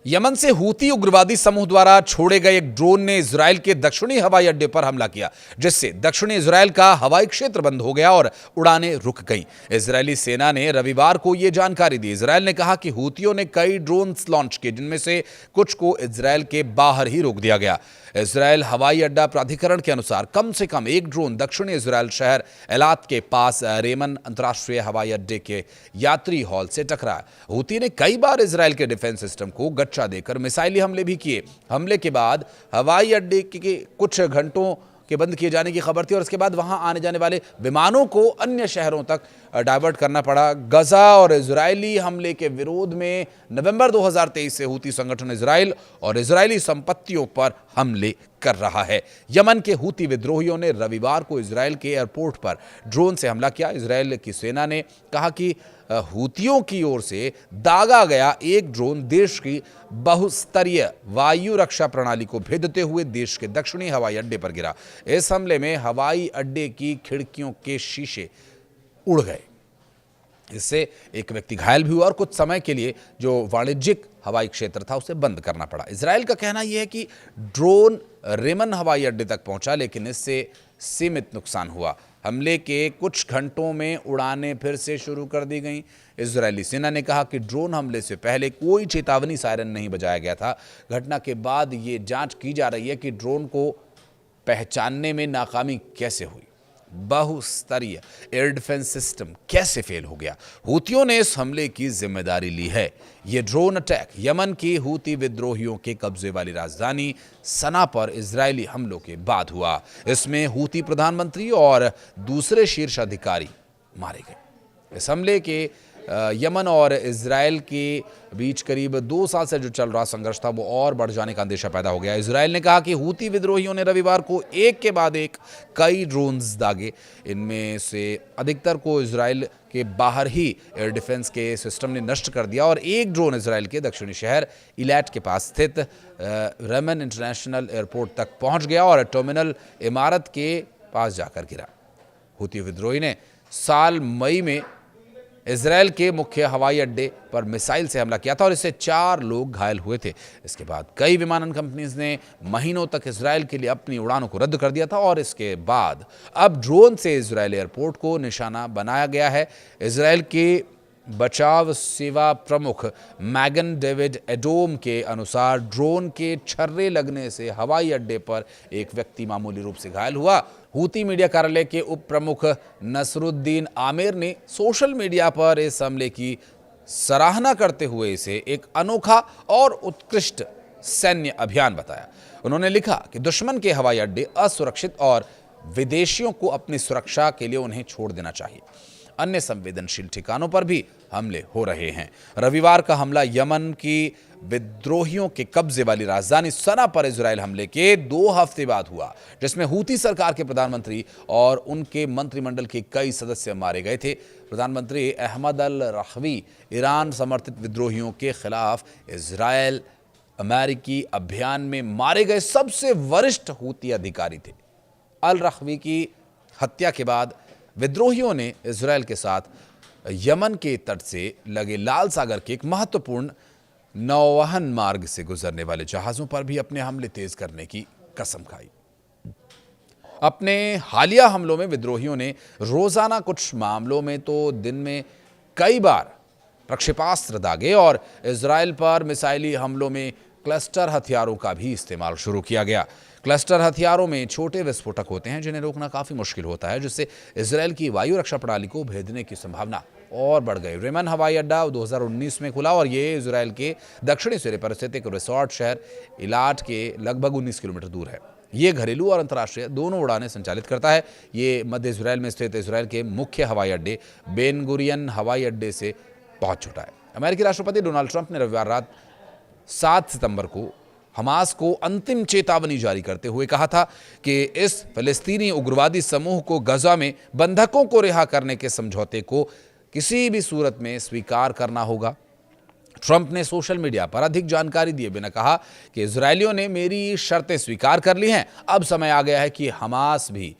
Yemen से Houthi उग्रवादी समूह द्वारा छोड़े गए एक ड्रोन ने इजराइल के दक्षिणी हवाई अड्डे पर हमला किया, जिससे दक्षिणी इजराइल का हवाई क्षेत्र बंद हो गया और उड़ानें रुक गईं। इजरायली सेना ने रविवार को यह जानकारी दी। इजराइल ने कहा कि हूतियों ने कई ड्रोन्स लॉन्च किए, जिनमें से कुछ को इजराइल के बाहर ही रोक दिया गया। इजराइल हवाई अड्डा प्राधिकरण के अनुसार कम से कम एक ड्रोन दक्षिणी इजराइल शहर एलात के पास रेमन अंतर्राष्ट्रीय हवाई अड्डे के यात्री हॉल से टकरा। हूती ने कई बार इजराइल के डिफेंस सिस्टम को गच्चा देकर मिसाइली हमले भी किए। हमले के बाद हवाई अड्डे के कुछ घंटों के बंद किए जाने की खबर थी और इसके बाद वहां आने जाने वाले विमानों को अन्य शहरों तक डाइवर्ट करना पड़ा। गजा और इजरायली हमले के विरोध में नवंबर 2023 से हूती संगठन इजराइल और इजरायली संपत्तियों पर हमले कर रहा है। यमन के हूती विद्रोहियों ने रविवार को इजराइल के एयरपोर्ट पर ड्रोन से हमला किया। इजराइल की सेना ने कहा कि हूतियों की ओर से दागा गया एक ड्रोन देश की बहुस्तरीय वायु रक्षा प्रणाली को भेदते हुए देश के दक्षिणी हवाई अड्डे पर गिरा। इस हमले में हवाई अड्डे की खिड़कियों के शीशे उड़ गए। इससे एक व्यक्ति घायल भी हुआ और कुछ समय के लिए जो वाणिज्यिक हवाई क्षेत्र था उसे बंद करना पड़ा। इजराइल का कहना यह है कि ड्रोन रेमन हवाई अड्डे तक पहुंचा, लेकिन इससे सीमित नुकसान हुआ। हमले के कुछ घंटों में उड़ानें फिर से शुरू कर दी गईं। इजरायली सेना ने कहा कि ड्रोन हमले से पहले कोई चेतावनी सायरन नहीं बजाया गया था। घटना के बाद ये जांच की जा रही है कि ड्रोन को पहचानने में नाकामी कैसे हुई, बहुस्तरीय एयर डिफेंस सिस्टम कैसे फेल हो गया। हूतियों ने इस हमले की जिम्मेदारी ली है। यह ड्रोन अटैक यमन की हूती विद्रोहियों के कब्जे वाली राजधानी सना पर इजरायली हमलों के बाद हुआ। इसमें हूती प्रधानमंत्री और दूसरे शीर्ष अधिकारी मारे गए। इस हमले के यमन और इजराइल के बीच करीब 2 साल से जो चल रहा संघर्ष था वो और बढ़ जाने का अंदेशा पैदा हो गया। इजराइल ने कहा कि हूती विद्रोहियों ने रविवार को एक के बाद एक कई ड्रोन्स दागे। इनमें से अधिकतर को इजराइल के बाहर ही एयर डिफेंस के सिस्टम ने नष्ट कर दिया और एक ड्रोन इजराइल के दक्षिणी शहर इलाट के पास स्थित रेमन इंटरनेशनल एयरपोर्ट तक पहुंच गया और टर्मिनल इमारत के पास जाकर गिरा। हूती विद्रोही ने साल मई में इजराइल के मुख्य हवाई अड्डे पर मिसाइल से हमला किया था और इससे 4 लोग घायल हुए थे। इसके बाद कई विमानन कंपनीज ने महीनों तक इजराइल के लिए अपनी उड़ानों को रद्द कर दिया था और इसके बाद अब ड्रोन से इजराइल एयरपोर्ट को निशाना बनाया गया है। इजराइल के बचाव सेवा प्रमुख मैगन डेविड एडोम के अनुसार ड्रोन के छर्रे लगने से हवाई अड्डे पर एक व्यक्ति मामूली रूप से घायल हुआ। हूती मीडिया कार्यालय के उप प्रमुख नसरुद्दीन आमिर ने सोशल मीडिया पर इस हमले की सराहना करते हुए इसे एक अनोखा और उत्कृष्ट सैन्य अभियान बताया। उन्होंने लिखा कि दुश्मन के हवाई अड्डे असुरक्षित और विदेशियों को अपनी सुरक्षा के लिए उन्हें छोड़ देना चाहिए। अन्य संवेदनशील ठिकानों पर भी हमले हो रहे हैं। रविवार का हमला यमन की विद्रोहियों के कब्जे वाली राजधानी सना पर इजराइल हमले के 2 हफ्ते बाद हुआ, जिसमें हूती सरकार के प्रधानमंत्री और उनके मंत्रिमंडल के कई सदस्य मारे गए थे। प्रधानमंत्री अहमद अल रहवी ईरान समर्थित विद्रोहियों के खिलाफ इजराइल अमेरिकी अभियान में मारे गए सबसे वरिष्ठ हूती अधिकारी थे। अल रहवी की हत्या के बाद विद्रोहियों ने इजराइल के साथ यमन के तट से लगे लाल सागर के एक महत्वपूर्ण नौवहन मार्ग से गुजरने वाले जहाजों पर भी अपने हमले तेज करने की कसम खाई। अपने हालिया हमलों में विद्रोहियों ने रोजाना कुछ मामलों में तो दिन में कई बार प्रक्षेपास्त्र दागे और इजराइल पर मिसाइली हमलों में क्लस्टर हथियारों का भी इस्तेमाल शुरू किया गया। क्लस्टर हथियारों में छोटे विस्फोटक होते हैं जिन्हें रोकना काफी मुश्किल होता है, जिससे इजराइल की वायु रक्षा प्रणाली को भेदने की संभावना और बढ़ गई। रेमन हवाई अड्डा 2019 में खुला और ये इजराइल के दक्षिणी सिरे पर स्थित एक रिसोर्ट शहर इलाट के लगभग 19 किलोमीटर दूर है। ये घरेलू और अंतर्राष्ट्रीय दोनों उड़ानें संचालित करता है। ये मध्य इजराइल में स्थित इजराइल के मुख्य हवाई अड्डे बेन गुरियन हवाई अड्डे से बहुत छोटा है। अमेरिकी राष्ट्रपति डोनाल्ड ट्रंप ने रविवार रात 7 सितंबर को हमास को अंतिम चेतावनी जारी करते हुए कहा था कि इस फिलिस्तीनी उग्रवादी समूह को गजा में बंधकों को रिहा करने के समझौते को किसी भी सूरत में स्वीकार करना होगा। ट्रंप ने सोशल मीडिया पर अधिक जानकारी दिए बिना कहा कि इजरायलियों ने मेरी शर्तें स्वीकार कर ली हैं, अब समय आ गया है कि हमास भी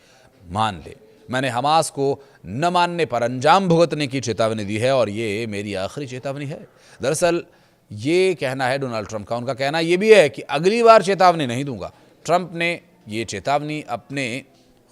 मान ले। मैंने हमास को न मानने पर अंजाम भुगतने की चेतावनी दी है और ये मेरी आखिरी चेतावनी है। दरअसल ये कहना है डोनाल्ड ट्रंप का। उनका कहना ये भी है कि अगली बार चेतावनी नहीं दूंगा। ट्रंप ने ये चेतावनी अपने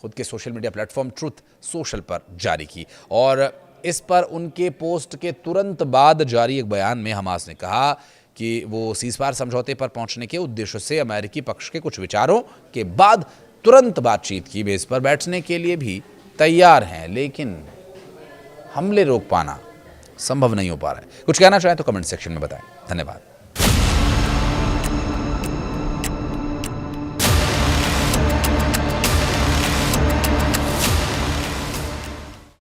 खुद के social media platform truth social पर जारी की और इस पर उनके पोस्ट के तुरंत बाद जारी एक बयान में हमास ने कहा कि वो सीज़फायर समझौते पर पहुंचने के उद्देश्य से अमेरिकी पक्ष के कुछ विचारों के बाद तुरंत बातचीत की बेस पर बैठने के लिए भी तैयार हैं, लेकिन हमले रोक पाना संभव नहीं हो पा रहा है। कुछ कहना चाहें तो कमेंट सेक्शन में बताएं। धन्यवाद।